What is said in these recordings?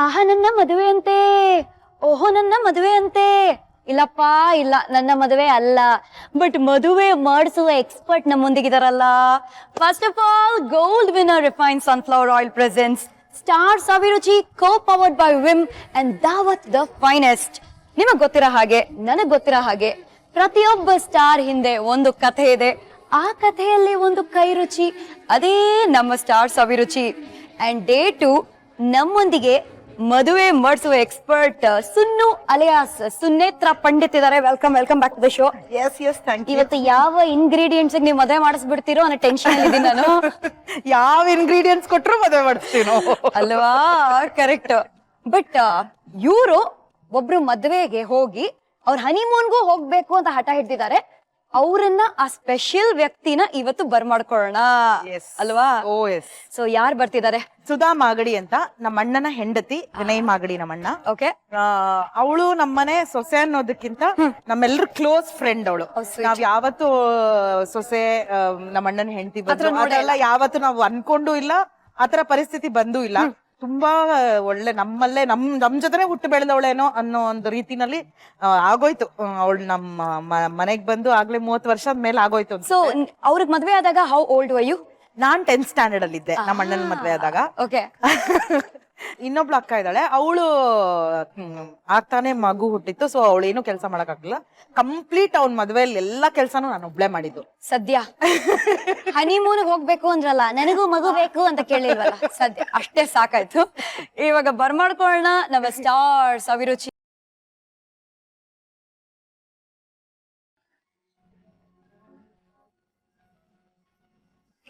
ಆಹಾ ನನ್ನ ಮದುವೆ ಅಂತೆ, ಓಹೋ ನನ್ನ ಮದುವೆ ಅಂತೆ. ಇಲ್ಲಪ್ಪ ಇಲ್ಲ, ನನ್ನ ಮದುವೆ ಅಲ್ಲ. ಬಟ್ ಮದುವೆ ಮಾಡಿಸುವ ಎಕ್ಸ್ಪರ್ಟ್ ನಮ್ಮೊಂದಿಗಿದಾರಲ್ಲ. First of all, gold winner refined sunflower oil presents star Saviruchi, co powered by Vim and Daawat the finest. ನಿಮಗ್ ಗೊತ್ತಿರೋ ಹಾಗೆ, ನನಗ್ ಗೊತ್ತಿರೋ ಹಾಗೆ, ಪ್ರತಿಯೊಬ್ಬ ಸ್ಟಾರ್ ಹಿಂದೆ ಒಂದು ಕಥೆ ಇದೆ. ಆ ಕಥೆಯಲ್ಲಿ ಒಂದು ಕೈ ರುಚಿ, ಅದೇ ನಮ್ಮ ಸ್ಟಾರ್ ಸವಿರುಚಿ. ಅಂಡ್ ಡೇ 2 ನಮ್ಮೊಂದಿಗೆ ಮದುವೆ ಮಾಡಿಸುವ ಎಕ್ಸ್ಪರ್ಟ್ ಸುನ್ನು ಅಲಿಯಾಸ್ ಸುನೇತ್ರ ಪಂಡಿತ್ ಇದಾರೆ. Welcome welcome back to the show. Yes thank you. ಇವತ್ತು ಯಾವ ಇಂಗ್ರೀಡಿಯೆಂಟ್ಸ್ ನೀವು ಮದುವೆ ಮಾಡಿಸ್ಬಿಡ್ತೀರೋ ಅನ್ನೋ ಟೆನ್ಷನ್ ಇದ್ದೀನಿ ನಾನು. ಯಾವ ಇಂಗ್ರೀಡಿಯೆಂಟ್ಸ್ ಕೊಟ್ರು ಮದುವೆ ಮಾಡಿಸ್ತೀವಿ ನಾವು, ಅಲ್ವಾ? ಕರೆಕ್ಟ್. ಬಟ್ ಇವರು ಒಬ್ರು ಮದುವೆಗೆ ಹೋಗಿ ಅವ್ರ ಹನಿಮೂನ್ಗೂ ಹೋಗ್ಬೇಕು ಅಂತ ಹಠ ಹಿಡ್ದಿದ್ದಾರೆ. ಅವ್ರನ್ನ, ಆ ಸ್ಪೆಷಲ್ ವ್ಯಕ್ತಿನ ಇವತ್ತು ಬರ್ಮಾಡ್ಕೊಳ್ಳೋಣ ಅಲ್ವಾ? ಓ ಎಸ್. ಸೊ ಯಾರು ಬರ್ತಿದ್ದಾರೆ? ಸುಧಾ ಮಾಗಡಿ ಅಂತ, ನಮ್ಮ ಅಣ್ಣನ ಹೆಂಡತಿ. ವಿನಯ್ ಮಾಗಡಿ ನಮ್ಮಣ್ಣ. ಓಕೆ. ಅವಳು ನಮ್ಮನೆ ಸೊಸೆ ಅನ್ನೋದಕ್ಕಿಂತ ನಮ್ಮೆಲ್ಲರೂ ಕ್ಲೋಸ್ ಫ್ರೆಂಡ್ ಅವಳು. ನಾವ್ ಯಾವತ್ತು ಸೊಸೆ ನಮ್ಮ ಅಣ್ಣನ ಹೆಂಡತಿ ಬಂದ್ರು ಅದೆಲ್ಲ ಯಾವತ್ತು ನಾವು ಅನ್ಕೊಂಡು ಇಲ್ಲ, ಆತರ ಪರಿಸ್ಥಿತಿ ಬಂದೂ ಇಲ್ಲ. ತುಂಬಾ ಒಳ್ಳೆ, ನಮ್ಮಲ್ಲೇ ನಮ್ ಜೊತೆನೆ ಹುಟ್ಟು ಬೆಳೆದವಳೇನೋ ಅನ್ನೋ ಒಂದು ರೀತಿನಲ್ಲಿ ಆಗೋಯ್ತು. ಅವಳು ನಮ್ಮ ಮನೆಗ್ ಬಂದು ಆಗ್ಲೇ 30 ವರ್ಷದ ಮೇಲೆ ಆಗೋಯ್ತು. ಸೊ ಅವ್ರಿಗೆ ಮದ್ವೆ ಆದಾಗ ಹೌ ಓಲ್ಡ್ ವರ್ ಯು? ನಾನ್ 10th ಸ್ಟ್ಯಾಂಡರ್ಡ್ ಅಲ್ಲಿ ಇದ್ದೆ ನಮ್ಮ ಅಣ್ಣನ ಮದ್ವೆ ಆದಾಗ. ಓಕೆ. ಇನ್ನೊಬ್ಳು ಅಕ್ಕ ಇದ್ದಾಳೆ, ಅವಳು ಆಗ್ತಾನೆ ಮಗು ಹುಟ್ಟಿತ್ತು. ಸೊ ಅವಳು ಏನು ಕೆಲಸ ಮಾಡಕ್ ಆಗ್ಲಿಲ್ಲ. ಕಂಪ್ಲೀಟ್ ಅವ್ನ ಮದ್ವೆಯಲ್ಲಿ ಎಲ್ಲಾ ಕೆಲ್ಸಾನು ನಾನು ಒಬ್ಳೆ ಮಾಡಿದ್ದು. ಸದ್ಯ ಹನಿಮೂನ್ ಹೋಗ್ಬೇಕು ಅಂದ್ರಲ್ಲ, ನನಗೂ ಮಗು ಬೇಕು ಅಂತ ಕೇಳಿಲ್ವಲ್ಲ, ಸದ್ಯ ಅಷ್ಟೇ ಸಾಕಾಯ್ತು. ಇವಾಗ ಬರ್ಮಾಡ್ಕೊಳ್ಳೋಣ ನಮ್ಮ ಸ್ಟಾರ್ ಸವಿರುಚಿ.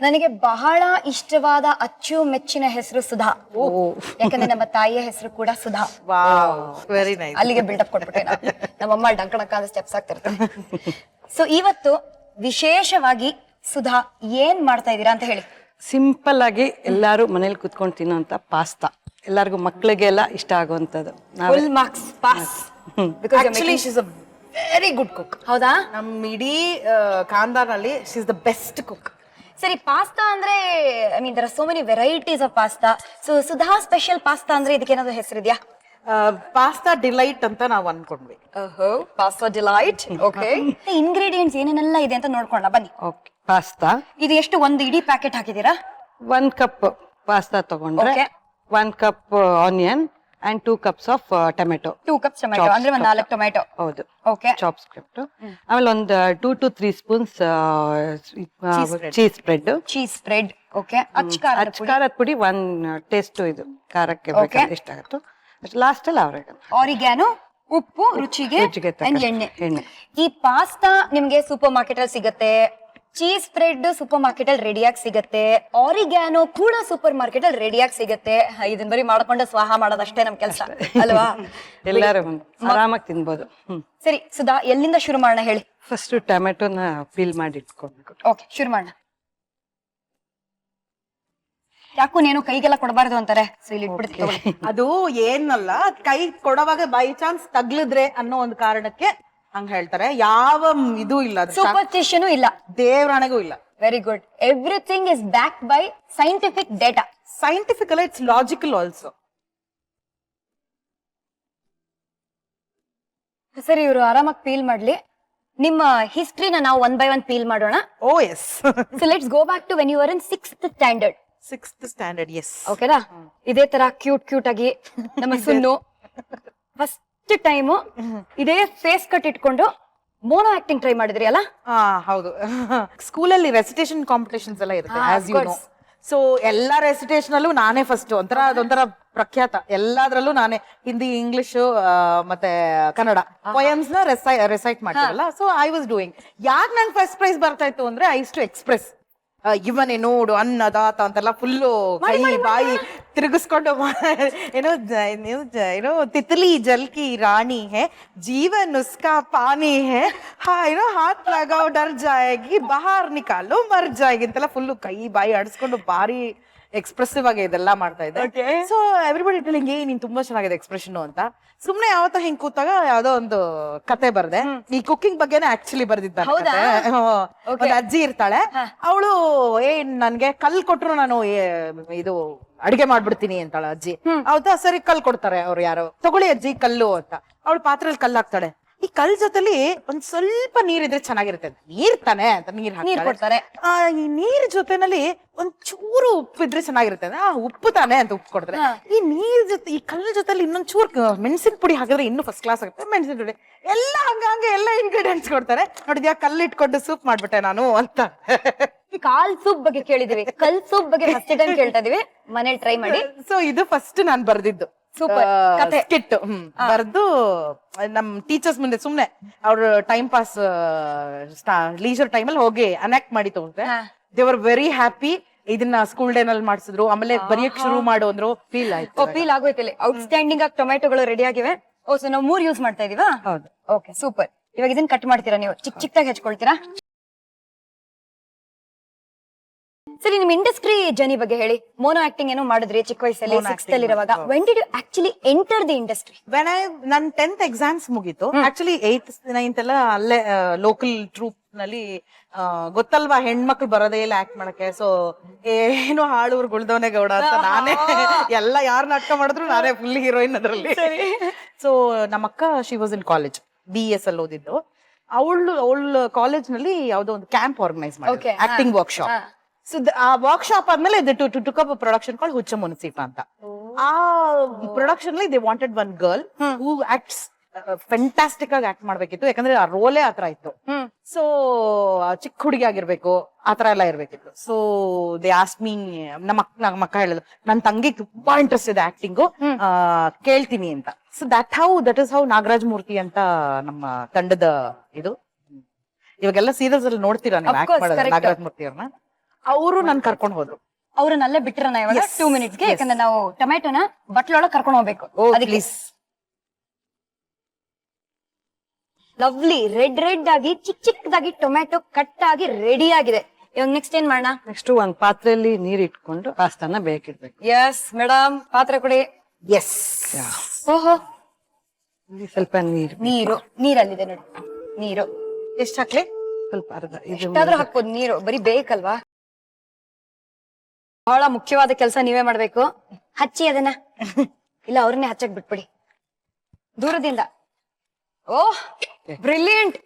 ನನಗೆ ಬಹಳ ಇಷ್ಟವಾದ ಅಚ್ಚುಮೆಚ್ಚಿನ ಹೆಸರು ಸುಧಾ. ಯಾಕಂದ್ರೆ ನಮ್ಮ ತಾಯಿಯ ಹೆಸರು ಕೂಡ ಸುಧಾ. Very nice. ಅಲ್ಲಿಗೆ ಬಿಲ್ಡಪ್ ಕೊಟ್ಬಿಟ್ಟೆ ನಾನು. ನಮ್ಮಮ್ಮ ಡಂಕಣಕ ಅಂತ ಸ್ಟೆಪ್ಸ್ ಆಗ್ತಿರ್ತಾರೆ. ಸೊ ಇವತ್ತು ವಿಶೇಷವಾಗಿ ಸುಧಾ ಏನ್ ಮಾಡ್ತಾ ಇದೀರಾ ಅಂತ ಹೇಳಿ. ಸಿಂಪಲ್ ಆಗಿ ಎಲ್ಲಾರು ಮನೇಲಿ ಕುತ್ಕೊಂಡು ತಿನ್ನೋಂತ ಪಾಸ್ತಾ, ಎಲ್ಲರಿಗೂ ಮಕ್ಕಳಿಗೆಲ್ಲ ಇಷ್ಟ ಆಗುವಂತದ್ದು. Full marks pass. Actually she is a very good cook. ಹೌದಾ? ನಮ್ ಇಡೀ ಖಾನ್ದಾನಲ್ಲಿ she is the best cook. ಸರಿ, ಪಾಸ್ತಾ ಅಂದ್ರೆ I mean there are so many varieties of pasta. So Sudha special pasta ಅಂದ್ರೆ ಇದಕ್ಕೆ ಏನಾದ್ರು ಹೆಸರಿದ್ಯಾ? ಪಾಸ್ತಾ ಡಿಲೈಟ್ ಅಂತ ನಾವ್ ಅನ್ಕೊಂಡ್ವಿ. Pasta delight. ಓಕೆ. ಇಂಗ್ರೀಡಿಯೆಂಟ್ಸ್ ಏನೇನೆಲ್ಲ ಇದೆ ಅಂತ ನೋಡ್ಕೊಂಡ ಬನ್ನಿ. ಓಕೆ. ಪಾಸ್ತಾ ಇದು ಎಷ್ಟು, ಒಂದು ಇಡೀ ಪ್ಯಾಕೆಟ್ ಹಾಕಿದೀರಾ? 1 ಕಪ್ ಪಾಸ್ತಾ ತಗೊಂಡ್ರೆ Okay. 1 cup onion and 2 cups of tomato. 2 cups tomato ಅಂದ್ರೆ ಒಂದು 4 ಟೊಮೆಟೊ. ಹೌದು. ಓಕೆ. Chop script. ಆಮೇಲೆ ಒಂದು 2 to 3 spoons cheese spread. Cheese spread. Okay. ಖಾರದ ಪುಡಿ 1 ಟೇಸ್ಟ್, ಇದು ಖಾರಕ್ಕೆ ಬೇಕಾದ್ರೆ ಎಷ್ಟಾಗುತ್ತೋ ಲಾಸ್ಟ್ ಅಲ್ಲಿ ಅವ್ರಿಗೆ. ಆರಿಗ್ಯಾನೋ, ಉಪ್ಪು ರುಚಿಗೆ, and ಎಣ್ಣೆ. ಈ ಪಾಸ್ತಾ ನಿಮ್ಗೆ ಸೂಪರ್ ಮಾರ್ಕೆಟ್ ಅಲ್ಲಿ ಸಿಗತ್ತೆ. ಚೀಸ್ ಸ್ಪ್ರೆಡ್ ಸೂಪರ್ ಮಾರ್ಕೆಟ್ ಅಲ್ಲಿ ರೆಡಿಯಾಗಿ ಸಿಗತ್ತೆ. ಆರಿಗ್ಯಾನೋ ಕೂಡ ಸೂಪರ್ ಮಾರ್ಕೆಟ್ ಅಲ್ಲಿ ರೆಡಿಯಾಗಿ ಸಿಗತ್ತೆ. ಇದನ್ನ ಬರೀ ಮಾಡ್ಕೊಂಡು ಸ್ವಾಹ ಮಾಡೋದಷ್ಟೇ ನಮ್ ಕೆಲಸ ಅಲ್ವಾ? ಎಲ್ಲಾರು ಆರಾಮಾಗಿ ತಿನ್ಬೋದು. ಸರಿ ಸುಧಾ, ಎಲ್ಲಿಂದ ಶುರು ಮಾಡೋಣ ಹೇಳಿ. ಫಸ್ಟ್ ಟೊಮೆಟೊನ ಪೀಲ್ ಮಾಡಿ ಇಟ್ಕೊಬೇಕು. ಓಕೆ, ಶುರು ಮಾಡೋಣ. ಯಾಕೋ ನೀನು ಕೈಗೆಲ್ಲ ಕೊಡಬಾರ್ದು ಅಂತಾರೆ, ಸೊ ಇಲ್ಲಿ ಇಟ್ಬಿಡ್ತೀವಿ. ಅದು ಏನಲ್ಲ, ಕೈ ಕೊಡುವಾಗ ಬೈ ಚಾನ್ಸ್ ತಗ್ಲಿದ್ರೆ ಅನ್ನೋ ಒಂದು ಕಾರಣಕ್ಕೆ ಹಂಗ ಹೇಳ್ತಾರೆ. ಯಾವ ಇದು ಇಲ್ಲ, ಸೂಪರ್ಸ್ಟಿಷನ್ ಇಲ್ಲ, ದೇವರಾಣೆಗೂ ಇಲ್ಲ. Very good. Everything is backed by scientific data. Scientifical, it's logical also. ಸರಿ, ಇವರು ಆರಾಮಾಗಿ ಪೀಲ್ ಮಾಡ್ಲಿ. ನಿಮ್ಮ ಹಿಸ್ಟ್ರಿನ ನಾವು 1 by 1 ಪೀಲ್ ಮಾಡೋಣ. Oh yes. So let's go back to when you are in 6th standard. 6th standard, yes. ಓಕೆನಾ? ಇದೇ ತರ ಕ್ಯೂಟ್ ಆಗಿ ನಮ್ಮ ಸುನ್ನು ಫಸ್ಟ್ ಟೈಮ್ ಇದೇ ಫೇಸ್ ಕಟ್ ಇಟ್ಕೊಂಡು ಮೋನೋ ಆಕ್ಟಿಂಗ್ ಟ್ರೈ ಮಾಡಿದ್ರಿ ಅಲ್ಲ? ಹೌದು. ಸ್ಕೂಲಲ್ಲಿ ರೆಸಿಟೇಷನ್ ಕಾಂಪಿಟೇಷನ್ಸ್ ಎಲ್ಲ ಇರುತ್ತೆ, ಆಸ್ ಯು ನೋ. ಸೊ ಎಲ್ಲಾ ರೆಸಿಟೇಷನ್ ಅಲ್ಲೂ ನಾನೇ ಫಸ್ಟ್. ಅದೊಂಥರ ಪ್ರಖ್ಯಾತ. ಎಲ್ಲಾದ್ರಲ್ಲೂ ನಾನೇ ಹಿಂದಿ, ಇಂಗ್ಲಿಷ್ ಮತ್ತೆ ಕನ್ನಡ ಪೊಯಮ್ಸ್ ನ ರೆಸೈಟ್ ಮಾಡ್ತೀರಲ್ಲ. So I was doing. ಯಾಕೆ ನಂಗೆ ಫಸ್ಟ್ ಪ್ರೈಸ್ ಬರ್ತಾ ಇತ್ತು ಅಂದ್ರೆ ಐ ಯೂಸ್ ಟು ಎಕ್ಸ್ಪ್ರೆಸ್ ಇವನೇ ನೋಡು ಅನ್ನದಾತ ಅಂತೆಲ್ಲ ಫುಲ್ಲು ಕೈ ಬಾಯಿ ತಿರುಗಿಸ್ಕೊಂಡು ಏನೋ ತಿತ್ಲಿ ಜಲ್ಕಿ ರಾಣಿ ಹೇ ಜೀವನ್ ಉಸ್ಕಾ ಪಾನಿ ಹೇ ಹಾತ್ ಲಗಾವ್ ಡರ್ ಜಾಯಗಿ ಬಹಾರ್ ನಿಕಾಲು ಮರ್ ಜಾಯಗಿ ಅಂತೆಲ್ಲ ಫುಲ್ಲು ಕೈ ಬಾಯಿ ಆಡಿಸ್ಕೊಂಡು ಭಾರಿ ಎಕ್ಸ್ಪ್ರೆಸಿವ್ ಆಗಿ ಇದೆಲ್ಲ ಮಾಡ್ತಾ ಇದ್ದೆ. ಸೊ ಎವ್ರಿಬಡಿ ಟೆಲಿಂಗ್ ನೀನ್ ತುಂಬಾ ಚೆನ್ನಾಗಿದೆ ಎಕ್ಸ್ಪ್ರೆಷನ್ ಅಂತ. ಸುಮ್ನೆ ಯಾವತ್ತ ಹಿಂಗ್ ಕೂತಾಗ ಯಾವ್ದೋ ಒಂದು ಕತೆ ಬರ್ದೆ. ಈ ಕುಕಿಂಗ್ ಬಗ್ಗೆನೇ ಆಕ್ಚುಲಿ ಬರ್ದಿದ್ದ. ಒಂದು ಅಜ್ಜಿ ಇರ್ತಾಳೆ, ಅವಳು ನನ್ಗೆ ಕಲ್ ಕೊಟ್ರು ನಾನು ಇದು ಅಡಿಗೆ ಮಾಡ್ಬಿಡ್ತೀನಿ ಅಂತಾಳ ಅಜ್ಜಿ. ಹೌದಾ, ಸರಿ ಕಲ್ ಕೊಡ್ತಾರೆ ಅವ್ರು ಯಾರೋ, ತಗೊಳ್ಳಿ ಅಜ್ಜಿ ಕಲ್ಲು ಅಂತ. ಅವಳು ಪಾತ್ರೆಯಲ್ಲಿ ಕಲ್ಲು ಹಾಕ್ತಾಳೆ. ಈ ಕಲ್ ಜೊತೆಲಿ ಒಂದ್ ಸ್ವಲ್ಪ ನೀರಿದ್ರೆ ಚೆನ್ನಾಗಿರುತ್ತೆ. ನೀರ್ ತಾನೆ ಅಂತ ನೀರ್ ಕೊಡ್ತಾರೆ. ಈ ನೀರ್ ಜೊತೆನಲ್ಲಿ ಒಂದ್ ಚೂರು ಉಪ್ಪು ಇದ್ರೆ ಚೆನ್ನಾಗಿರುತ್ತೆ. ಉಪ್ಪು ತಾನೆ ಅಂತ ಉಪ್ಪು ಕೊಡ್ತಾರೆ. ಈ ನೀರ್ ಜೊತೆ ಈ ಕಲ್ ಜೊತೆಲಿ ಇನ್ನೊಂದ್ ಚೂರು ಮೆಣಸಿನ ಪುಡಿ ಹಾಕಿದ್ರೆ ಇನ್ನೂ ಫಸ್ಟ್ ಕ್ಲಾಸ್ ಆಗುತ್ತೆ. ಮೆಣಸಿನ ಪುಡಿ ಎಲ್ಲ ಹಂಗೆ ಎಲ್ಲ ಇಂಗ್ರೀಡಿಯೆಂಟ್ಸ್ ಕೊಡ್ತಾರೆ. ನೋಡಿದ್ಯಾ, ಕಲ್ಲು ಇಟ್ಕೊಂಡು ಸೂಪ್ ಮಾಡ್ಬಿಟ್ಟೆ ನಾನು ಅಂತ. ಕಾಲ್ ಸೂಪ್ ಬಗ್ಗೆ ಕೇಳಿದೀವಿ, ಕಲ್ ಸೂಪ್ ಬಗ್ಗೆ ಫಸ್ಟ್ ಟೈಮ್ ಕೇಳ್ತಾ ಇದೀವಿ. ಮನೇಲಿ ಟ್ರೈ ಮಾಡಿ. ಸೊ ಇದು ಫಸ್ಟ್ ನಾನ್ ಬರ್ದಿದ್ದು ಸೂಪರ್ ಕತೆ ಸ್ಕಿಟ್. ಬರ್ದು ನಮ್ ಟೀಚರ್ಸ್ ಮುಂದೆ ಸುಮ್ನೆ ಅವ್ರ ಟೈಮ್ ಪಾಸ್ ಲೀಜರ್ ಟೈಮ್ ಅಲ್ಲಿ ಹೋಗಿ ಅನಾಕ್ಟ್ ಮಾಡಿ ತಗೊಂಡ್ರೆ ದೇ ವರ್ ವೆರಿ ಹ್ಯಾಪಿ. ಇದನ್ನ ಸ್ಕೂಲ್ ಡೇ ನಲ್ಲಿ ಮಾಡಿಸಿದ್ರು. ಆಮೇಲೆ ಬರೆಯಕ್ ಶುರು ಮಾಡು ಅಂದ್ರು. ಫೀಲ್ ಆಯ್ತು, ಫೀಲ್ ಆಗೋಯ್ತಿಲ್ಲ. ಔಟ್ಸ್ಟ್ಯಾಂಡಿಂಗ್ ಆಗಿ ಟೊಮೆಟೊಗಳು ರೆಡಿ ಆಗಿವೆ. ಓ, ಸೊ ನಾವು 3 ಯೂಸ್ ಮಾಡ್ತಾ ಇದೀವಾ? ಹೌದು. Okay, super. ಇವಾಗ ಇದನ್ನ ಕಟ್ ಮಾಡ್ತೀರಾ ನೀವು? ಚಿಕ್ಕದಾಗಿ ಹೆಚ್ಕೊಳ್ತೀರಾ? ಸರಿ, ನಿಮ್ ಇಂಡಸ್ಟ್ರಿ ಜರ್ನಿ ಬಗ್ಗೆ ಹೇಳಿ. ಮೋನೋ ಆಕ್ಟಿಂಗ್ ಏನೋ ಮಾಡಿದ್ರಿ ಚಿಕ್ಕ ವಯಸ್ಸಲ್ಲಿ, 6th ಅಲ್ಲಿ ಇರುವಾಗ. When did you actually enter the industry? ನನ್ 10th ಎಕ್ಸಾಮ್ಸ್ ಮುಗೀತು. ಆಕ್ಚುಲಿ 8th 9th ಎಲ್ಲ ಅಲ್ಲೇ ಲೋಕಲ್ ಟ್ರೂಪ್ ನಲ್ಲಿ ಗೊತ್ತಲ್ವಾ, ಹೆಣ್ಮಕ್ಳು ಬರೋದೇ ಇಲ್ಲ ಆಕ್ಟ್ ಮಾಡಕ್ಕೆ. ಸೊ ಏನು ಹಾಳೂರ್ ಗುಳ್ದವನೆ ಗೌಡ ಅಂತ ನಾನೇ ಎಲ್ಲ ಯಾರು ನಾಟಕ ಮಾಡಿದ್ರು ನಾನೇ ಫುಲ್ ಹೀರೋಯಿನ್ ಅದ್ರಲ್ಲಿ. ಸೊ ನಮ್ಮಕ್ಕ she was in college, BS ಅಲ್ಲಿ ಓದಿದ್ದು. ಅವಳು ಕಾಲೇಜ್ ನಲ್ಲಿ ಯಾವ್ದೋ ಒಂದು ಕ್ಯಾಂಪ್ ಆರ್ಗನೈಸ್ ಮಾಡಿ, ಆಕ್ಟಿಂಗ್ ವರ್ಕ್ಶಾಪ್. ಸೊ ಆ ವರ್ಕ್ಶಾಪ್ ಆದ್ಮೇಲೆ ಟುಕ್ ಅಪ್ ಪ್ರೊಡಕ್ಷನ್ ಕಾಲ್ ಹುಚ್ಚ ಮುನ್ಸೀಪ ಅಂತ. ಆ production they wanted one girl who acts fantastic ಆಗಿ ಆಕ್ಟ್ ಮಾಡ್ಬೇಕಿತ್ತು. ಯಾಕಂದ್ರೆ ಆ ರೋಲೇ ಆತರ ಇತ್ತು. ಸೊ ಚಿಕ್ಕ ಹುಡುಗಿ ಆಗಿರ್ಬೇಕು, ಆತರ ಎಲ್ಲ ಇರ್ಬೇಕಿತ್ತು. ಸೊ ದೇ ಆಸ್ಕ್ ಮೀ, ನಮ್ಮ ಅಕ್ಕ ಹೇಳಿದ್ರು ನನ್ ತಂಗಿಗೆ ತುಂಬಾ ಇಂಟ್ರೆಸ್ಟ್ ಇದೆ ಆಕ್ಟಿಂಗು, ಕೇಳ್ತೀನಿ ಅಂತ. So that is how Nagaraj Murthy ಅಂತ ನಮ್ಮ ತಂಡದ ಇದು. ಇವಾಗೆಲ್ಲ ಸೀರಿಯಲ್ಸ್ ಅಲ್ಲಿ ನೋಡ್ತೀರಾ ನೀವು ಆಕ್ಟ್ ಮಾಡೋದು ನಾಗರಾಜ್ ಮೂರ್ತಿ ಅವ್ರನ್ನ. ಅವರು ನನ್ ಕರ್ಕೊಂಡ್ ಹೋದ್ರು. ಅವ್ರನ್ನಲ್ಲೇ ಬಿಟ್ಟಿರೋಣ ಇವಾಗ 2 ಮಿನಿಟ್ಸ್ಗೆ. ಯಾಕಂದ್ರೆ ನಾವು ಟೊಮೆಟೊನ ಬಟ್ಲೊಳಗೆ ಕರ್ಕೊಂಡು ಹೋಗ್ಬೇಕು. ಪ್ಲೀಸ್. ಲವ್ಲಿ ರೆಡ್ ಆಗಿ ಚಿಕ್ಕದಾಗಿ ಟೊಮೆಟೊ ಕಟ್ ಆಗಿ ರೆಡಿ ಆಗಿದೆ. ಇವಾಗ ನೆಕ್ಸ್ಟ್ ಏನ್ ಮಾಡೋಣ? ನೆಕ್ಸ್ಟ್ ಒಂದ್ ಪಾತ್ರೆಯಲ್ಲಿ ನೀರ್ ಇಟ್ಕೊಂಡು ಪಾಸ್ತಾನ ಬೇಕಿಡ್ಬೇಕು. ಎಸ್ ಮೇಡಮ್, ಪಾತ್ರೆ ಕೊಡಿ. ಎಸ್. ಓಹೋ, ಸ್ವಲ್ಪ ನೀರಲ್ಲಿದೆ ನೋಡಿ. ನೀರು ಎಷ್ಟ್ ಹಾಕ್ಲಿ? ಸ್ವಲ್ಪ ಅರ್ಧ. ಎಷ್ಟಾದ್ರೂ ಹಾಕ್ಬೋದು ನೀರು, ಬರೀ ಬೇಕಲ್ವಾ? ಬಹಳ ಮುಖ್ಯವಾದ ಕೆಲಸ ನೀವೇ ಮಾಡ್ಬೇಕು. ಹಚ್ಚಿ ಅದನ್ನ. ಇಲ್ಲ, ಅವ್ರನ್ನೇ ಹಚ್ಚಕ್ ಬಿಟ್ಬಿಡಿ ದೂರದಿಂದ. ಓಹ್, ಬ್ರಿಲಿಯಂಟ್.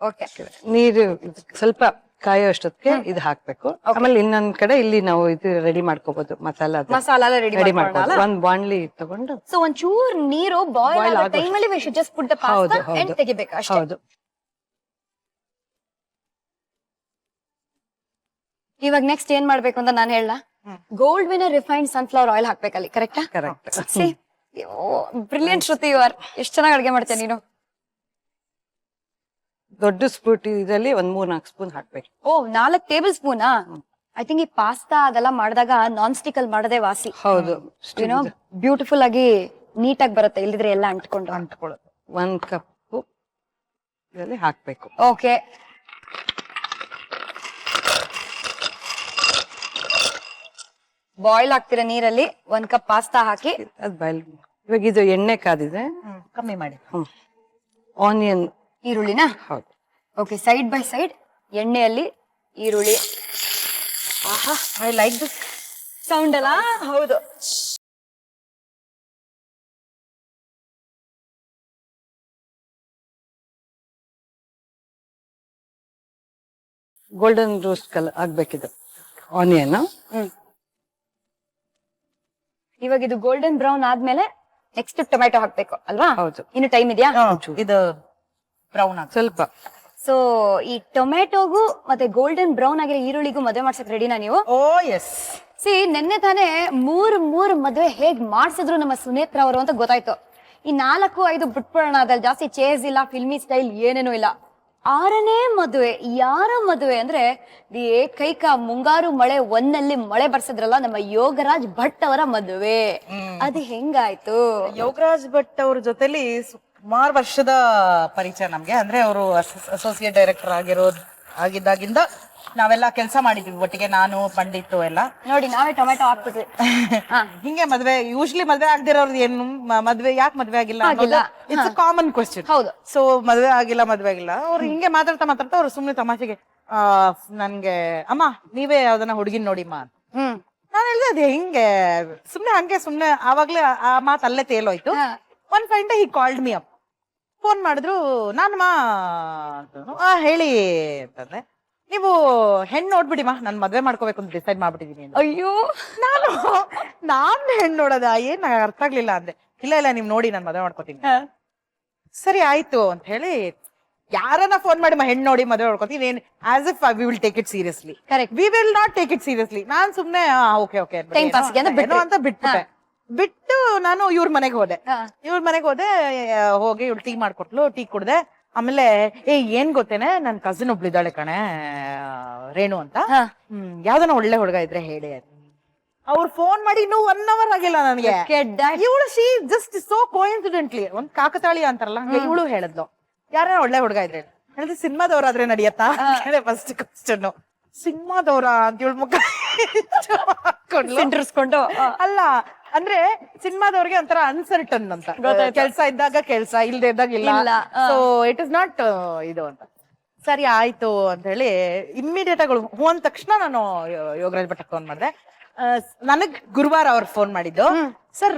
ಓಕೆ, ನೀರು ಸ್ವಲ್ಪ ಕಾಯೋ ಅಷ್ಟೊತ್ತಿಗೆ ಇದು ಹಾಕ್ಬೇಕು. ಆಮೇಲೆ ಇನ್ನೊಂದ್ ಕಡೆ ಇಲ್ಲಿ ನಾವು ಇದು ರೆಡಿ ಮಾಡ್ಕೋಬಹುದು, ಮಸಾಲ ರೆಡಿ ಮಾಡ್ಕೋಬಹುದು. ಒಂದ್ ಬಾಣ್ಲಿ ತಗೊಂಡು ಸೊ ಒಂಚೂರ್ ನೀರು ಬಾಯ್ಲ್ ಆಗೋ ಟೈಮಲ್ಲಿ we should just put the pasta and ತೆಗಿಬೇಕು ಅಷ್ಟೇ. ಹೌದು. ಇವಾಗ ನೆಕ್ಸ್ಟ್ ಏನ್ ಮಾಡ್ಬೇಕು ಅಂತ ನಾನು ಹೇಳ. Gold winner refined sunflower oil ಹಾಕ್ಬೇಕಲ್ಲಿ. ಕರೆಕ್ಟಾ? Correct. Brilliant Shruti, you are. ಎಷ್ಟ್ ಚೆನ್ನಾಗಿ ಅಡ್ಗೆ ಮಾಡ್ತೇನೆ ನೀನು. ದೊಡ್ಡ ಸ್ಪೂನ್ ಇದರಲ್ಲಿ ಒಂದ್ 3-4 ಸ್ಪೂನ್ ಹಾಕ್ಬೇಕು. ಓ, 4 ಟೇಬಲ್ ಸ್ಪೂನಾ? ಐ ಥಿಂಕ್ ಈ ಪಾಸ್ತಾ ಅದೆಲ್ಲ ಮಾಡಿದಾಗ ನಾನ್ ಸ್ಟಿಕ್ ಅಲ್ಲಿ ಮಾಡದೆ ವಾಸಿ. ಹೌದು. ಯುನೋ ಬ್ಯೂಟಿಫುಲ್ ಆಗಿ ನೀಟಾಗಿ ಬರುತ್ತೆ. ಇಲ್ಲಿದ್ರೆ ಎಲ್ಲ ಅಂಟ್ಕೊಳ್ಳೋದು. 1 ಕಪ್ ಇದರಲ್ಲಿ ಹಾಕ್ಬೇಕು. ಓಕೆ, ಬಾಯ್ಲ್ ಆಗ್ತಿರೋ ನೀರಲ್ಲಿ 1 ಕಪ್ ಪಾಸ್ತಾ ಹಾಕಿ ಅದ್ ಬಾಯ್ಲ್. ಇವಾಗ ಇದು ಎಣ್ಣೆ ಕಾದಿದೆ, ಕಮ್ಮಿ ಮಾಡಿ. ಆನಿಯನ್, ಈರುಳ್ಳಿನ. ಹೌದು. ಓಕೆ, ಸೈಡ್ ಬೈ ಸೈಡ್ ಎಣ್ಣೆಯಲ್ಲಿ ಈರುಳ್ಳಿ. ಆಹಾ, ಐ ಲೈಕ್ ದಿಸ್ ಸೌಂಡ್ ಅಲ್ಲ? ಹೌದು. ಗೋಲ್ಡನ್ ರೋಸ್ಟ್ ಕಲರ್ ಆಗ್ಬೇಕಿದು ಆನಿಯನ್. ಇವಾಗ ಇದು ಗೋಲ್ಡನ್ ಬ್ರೌನ್ ಆದ್ಮೇಲೆ ನೆಕ್ಸ್ಟ್ ಟೊಮೆಟೊ ಹಾಕ್ಬೇಕು ಅಲ್ವಾ? ಹೌದು. ಇನ್ನು ಟೈಮ್ ಇದೆಯಾ? ಇದು ಬ್ರೌನ್ ಸ್ವಲ್ಪ. ಸೊ ಈ ಟೊಮೆಟೊಗೂ ಮತ್ತೆ ಗೋಲ್ಡನ್ ಬ್ರೌನ್ ಆಗಿರೋ ಈರುಳ್ಳಿಗೂ ಮದುವೆ ಮಾಡ್ಸಕ್ ರೆಡಿನಾ ನೀವು? ಓ ಎಸ್. ಸಿ, ನೆನ್ನೆ ತಾನೇ ಮೂರ್ ಮದುವೆ ಹೇಗ್ ಮಾಡ್ಸಿದ್ರು ನಮ್ಮ ಸುನೇತ್ರ ಅವರು ಅಂತ ಗೊತ್ತಾಯ್ತು. ಈ 4-5 ಬಿಟ್ಬಿಡೋಣ, ಅದ್ರಲ್ಲಿ ಜಾಸ್ತಿ ಚೇಸ್ ಇಲ್ಲ, ಫಿಲ್ಮಿ ಸ್ಟೈಲ್ ಏನೇನೂ ಇಲ್ಲ. 6ನೇ ಮದುವೆ. ಯಾರ ಮದುವೆ ಅಂದ್ರೆ ದಿ ಏಕೈಕ ಮುಂಗಾರು ಮಳೆ 1ನಲ್ಲಿ ಮಳೆ ಬರ್ಸಿದ್ರಲ್ಲ, ನಮ್ಮ ಯೋಗರಾಜ್ ಭಟ್ ಅವರ ಮದುವೆ. ಅದು ಹೆಂಗಾಯ್ತು? ಯೋಗರಾಜ್ ಭಟ್ ಅವ್ರ ಜೊತೆಲಿ ಸುಮಾರು ವರ್ಷದ ಪರಿಚಯ ನಮ್ಗೆ. ಅಂದ್ರೆ ಅವರು ಅಸೋಸಿಯೇಟ್ ಡೈರೆಕ್ಟರ್ ಆಗಿದ್ದಾಗಿಂದ ನಾವೆಲ್ಲ ಕೆಲಸ ಮಾಡಿದ್ವಿ ಒಟ್ಟಿಗೆ, ನಾನು ಪಂಡಿತ್ ಎಲ್ಲ. ನೋಡಿ, ನಾವೇ ಟೊಮೆಟೊ ಹಾಕ್ಬಿಟ್ವಿ. ಹಿಂಗೆ ಮದ್ವೆ, ಯೂಶ್ವಲಿ ಮದ್ವೆ ಆಗ್ದಿರೋರ್ದು ಏನು ಮದ್ವೆ ಯಾಕೆ ಮದ್ವೆ ಆಗಿಲ್ಲ, ಇಟ್ಸ್ ಅ ಕಾಮನ್ ಕ್ವೆಶ್ಚನ್. ಹೌದು. ಸೊ ಮದ್ವೆ ಆಗಿಲ್ಲ ಅವ್ರು ಹಿಂಗೆ ಮಾತಾಡ್ತಾ ಅವ್ರು ಸುಮ್ನೆ ತಮಾಷೆಗೆ ನನ್ಗೆ ಅಮ್ಮ ನೀವೇ ಯಾವ್ದನ್ನ ಹುಡುಗಿನ ನೋಡಿಮ್ಮ. ನಾನೇ ಹೇಳ್ದೆ ಅದ್ ಹೆಂಗೆ ಸುಮ್ನೆ ಆವಾಗ್ಲೇ ಆ ಮಾತು ಅಲ್ಲೇ ತೇಲೋಯ್ತು. One fine day he called me up, phone ಮಾಡಿದ್ರು. ನಾನಮ್ಮ ಅಂತಂದ್ರು. ಹೇಳಿ ಅಂತಂದ್ರೆ, ನೀವು ಹೆಣ್ಣು ನೋಡ್ಬಿಡಿಮಾ, ನಾನು ಮದ್ವೆ ಮಾಡ್ಕೋಬೇಕು ಅಂತ ಡಿಸೈಡ್ ಮಾಡ್ಬಿಟ್ಟಿದೀನಿ ಅಂತ. ಅಯ್ಯೋ, ನಾನು ಹೆಣ್ಣು ನೋಡೋದ, ಏನ್ ನಂಗೆ ಅರ್ಥ ಆಗ್ಲಿಲ್ಲ ಅಂದೆ. ಇಲ್ಲ ನೀವ್ ನೋಡಿ, ನಾನು ಮದ್ವೆ ಮಾಡ್ಕೋತೀನಿ. ಸರಿ ಆಯ್ತು ಅಂತ ಹೇಳಿ, ಯಾರನ್ನ ಫೋನ್ ಮಾಡಿ ಹೆಣ್ಣು ನೋಡಿ ಮದ್ವೆ ಮಾಡ್ಕೋತೀನಿ, as if we will take it seriously. Correct. We will not take it seriously. ನಾನ್ ಸುಮ್ನೆ ಓಕೆ Time pass ಗೆ ಅಂತ ಬಿಟ್ಬಿಟ್ರೆ. ಬಿಟ್ಟು ನಾನು ಇವ್ರ ಮನೆಗೆ ಹೋದೆ. ಹೋಗಿ ಇವ್ಳು ಟೀ ಮಾಡ್ಕೊಟ್ಲು, ಟೀ ಕುಡ್ದೆ. ಆಮೇಲೆ ಏನ್ ಗೊತ್ತೇನೆ, ನನ್ ಕಸಿನ್ ಒಬ್ಳಿದ್ದಾಳೆ ಕಣೆ, ರೇಣು ಅಂತ, ಯಾವ್ದನ ಒಳ್ಳೆ ಹುಡುಗ ಇದ್ರೆ ಹೇಳಿ. ಅವ್ರು ಫೋನ್ ಮಾಡಿ ಇನ್ನೂ 1 hour ಆಗಿಲ್ಲ ನನಗೆ. ಇವಳು ಶಿ ಜಸ್ಟ್ ಸೋ ಕೋಇನ್ಸಿಡೆಂಟ್ಲಿ, ಒಂದ್ ಕಾಕತಾಳಿ ಅಂತಾರಲ್ಲ ಹಂಗೆ ಇವಳು ಹೇಳಿದ್ಲು, ಯಾರ ಒಳ್ಳೆ ಹುಡುಗ ಇದ್ರೆ ಹೇಳಿದ್ರೆ, ಸಿನಿಮಾದವ್ರಾದ್ರೆ ನಡಿಯತ್ತಾ ಫಸ್ಟ್ ಕ್ವಶನ್. ಸಿನಿಮಾದವ್ರ ಅಂತ ಇವಳು ಮುಖ ಸಿಂಡ್ರಿಸ್ಕೊಂಡು. ಅಲ್ಲ ಅಂದ್ರೆ ಸಿನಿಮಾದವ್ರಿಗೆ ಒಂಥರ ಅನ್ಸರ್ಟನ್ ಅಂತ, ಕೆಲ್ಸ ಇದ್ದಾಗ ಕೆಲ್ಸ, ಇಲ್ದೇ ಇದ್ದಾಗ ಇಲ್ಲ. ಸೊ ಇಟ್ ಇಸ್ ನಾಟ್ ಇದು ಅಂತ. ಸರಿ ಆಯ್ತು ಅಂತ ಹೇಳಿ ಇಮ್ಮಿಡಿಯೇಟ್ ಆಗಿ ಹೂ ಅಂದ ತಕ್ಷಣ ನಾನು ಯೋಗರಾಜ್ ಭಟ್ಟಕ್ಕೆ ಫೋನ್ ಮಾಡಿದೆ. ನನಗ್ ಗುರುವಾರ ಅವ್ರು ಫೋನ್ ಮಾಡಿದ್ದು, ಸರ್